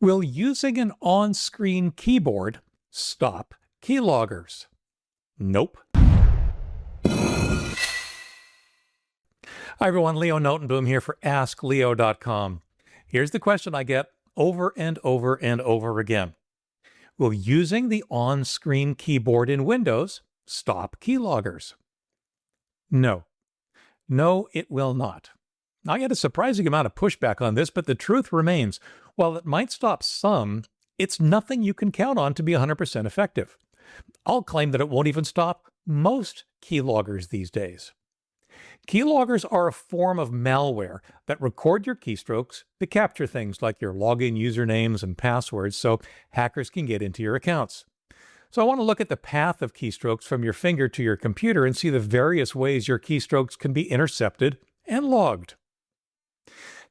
Will using an on-screen keyboard stop keyloggers? Nope. Hi everyone, Leo Notenboom here for askleo.com. Here's the question I get over and over and over again. Will using the on-screen keyboard in Windows stop keyloggers? No. No, it will not. I get a surprising amount of pushback on this, but the truth remains, while it might stop some, it's nothing you can count on to be 100% effective. I'll claim that it won't even stop most keyloggers these days. Keyloggers are a form of malware that record your keystrokes to capture things like your login usernames and passwords so hackers can get into your accounts. So I want to look at the path of keystrokes from your finger to your computer and see the various ways your keystrokes can be intercepted and logged.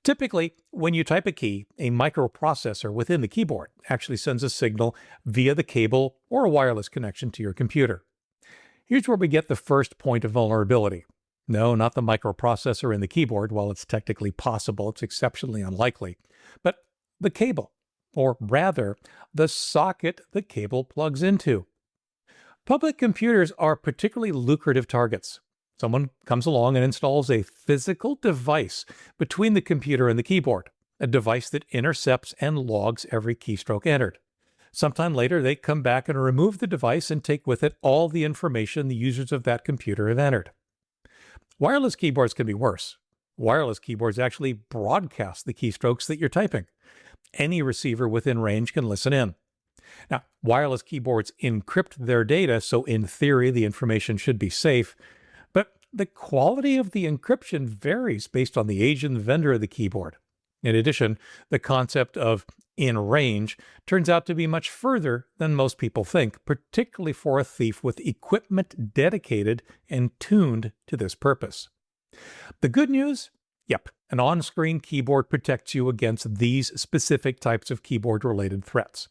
Typically, when you type a key, a microprocessor within the keyboard actually sends a signal via the cable or a wireless connection to your computer. Here's where we get the first point of vulnerability. No, not the microprocessor in the keyboard. While it's technically possible, it's exceptionally unlikely. But the cable, or rather, the socket the cable plugs into. Public computers are particularly lucrative targets. Someone comes along and installs a physical device between the computer and the keyboard, a device that intercepts and logs every keystroke entered. Sometime later, they come back and remove the device and take with it all the information the users of that computer have entered. Wireless keyboards can be worse. Wireless keyboards actually broadcast the keystrokes that you're typing. Any receiver within range can listen in. Now, wireless keyboards encrypt their data, so in theory, the information should be safe. But the quality of the encryption varies based on the age and the vendor of the keyboard. In addition, the concept of in range turns out to be much further than most people think, particularly for a thief with equipment dedicated and tuned to this purpose. The good news? Yep, an on-screen keyboard protects you against these specific types of keyboard-related threats.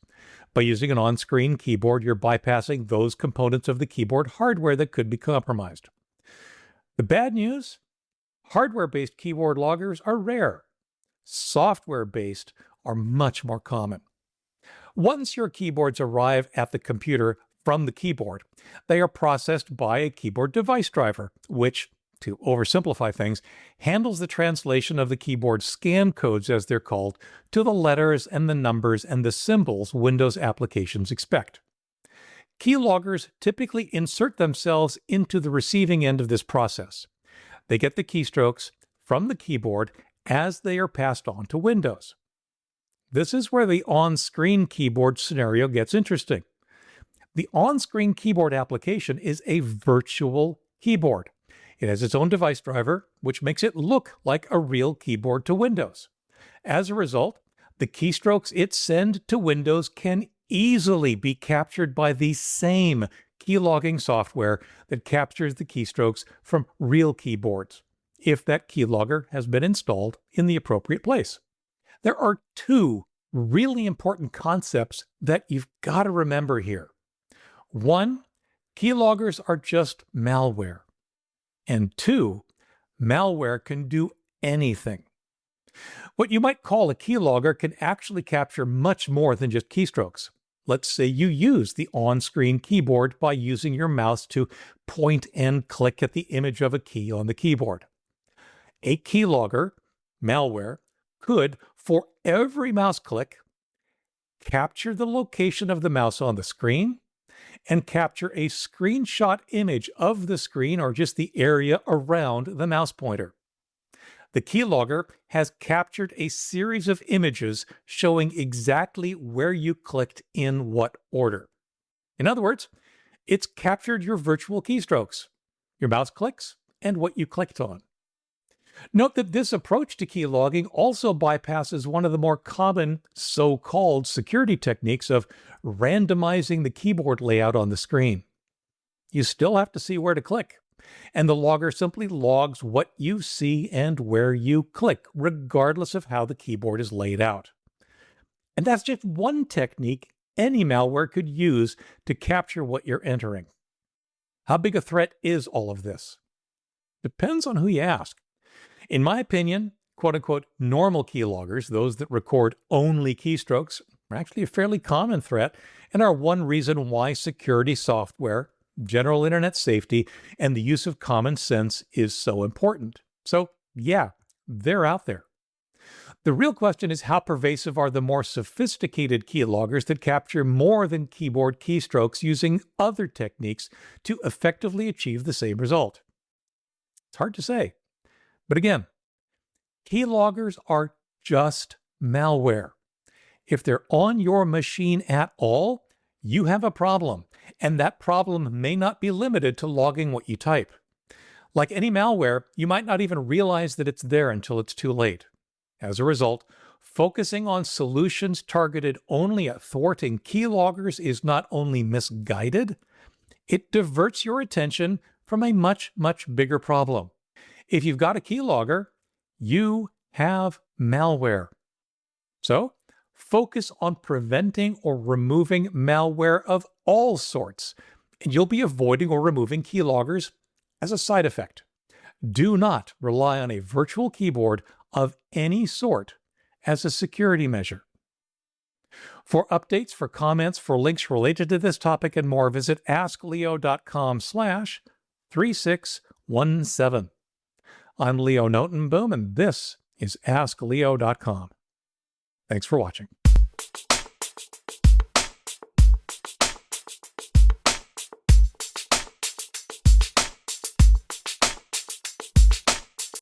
By using an on-screen keyboard, you're bypassing those components of the keyboard hardware that could be compromised. The bad news? Hardware-based keyboard loggers are rare. Software-based are much more common. Once your keyboards arrive at the computer from the keyboard, they are processed by a keyboard device driver, which, to oversimplify things, handles the translation of the keyboard scan codes, as they're called, to the letters and the numbers and the symbols Windows applications expect. Keyloggers typically insert themselves into the receiving end of this process. They get the keystrokes from the keyboard as they are passed on to Windows. This is where the on-screen keyboard scenario gets interesting. The on-screen keyboard application is a virtual keyboard. It has its own device driver, which makes it look like a real keyboard to Windows. As a result, the keystrokes it sends to Windows can easily be captured by the same keylogging software that captures the keystrokes from real keyboards, if that keylogger has been installed in the appropriate place. There are two really important concepts that you've got to remember here. One, keyloggers are just malware. And two, malware can do anything. What you might call a keylogger can actually capture much more than just keystrokes. Let's say you use the on-screen keyboard by using your mouse to point and click at the image of a key on the keyboard. A keylogger, malware, could, for every mouse click, capture the location of the mouse on the screen and capture a screenshot image of the screen or just the area around the mouse pointer. The keylogger has captured a series of images showing exactly where you clicked in what order. In other words, it's captured your virtual keystrokes, your mouse clicks, and what you clicked on. Note that this approach to keylogging also bypasses one of the more common so-called security techniques of randomizing the keyboard layout on the screen. You still have to see where to click, and the logger simply logs what you see and where you click, regardless of how the keyboard is laid out. And that's just one technique any malware could use to capture what you're entering. How big a threat is all of this? Depends on who you ask. In my opinion, quote-unquote normal keyloggers, those that record only keystrokes, are actually a fairly common threat and are one reason why security software, general internet safety, and the use of common sense is so important. So yeah, they're out there. The real question is, how pervasive are the more sophisticated keyloggers that capture more than keyboard keystrokes using other techniques to effectively achieve the same result? It's hard to say. But again, keyloggers are just malware. If they're on your machine at all, you have a problem, and that problem may not be limited to logging what you type. Like any malware, you might not even realize that it's there until it's too late. As a result, focusing on solutions targeted only at thwarting keyloggers is not only misguided, it diverts your attention from a much, much bigger problem. If you've got a keylogger, you have malware. So, focus on preventing or removing malware of all sorts, and you'll be avoiding or removing keyloggers as a side effect. Do not rely on a virtual keyboard of any sort as a security measure. For updates, for comments, for links related to this topic and more, visit askleo.com/3617. I'm Leo Notenboom, and this is askleo.com. Thanks for watching.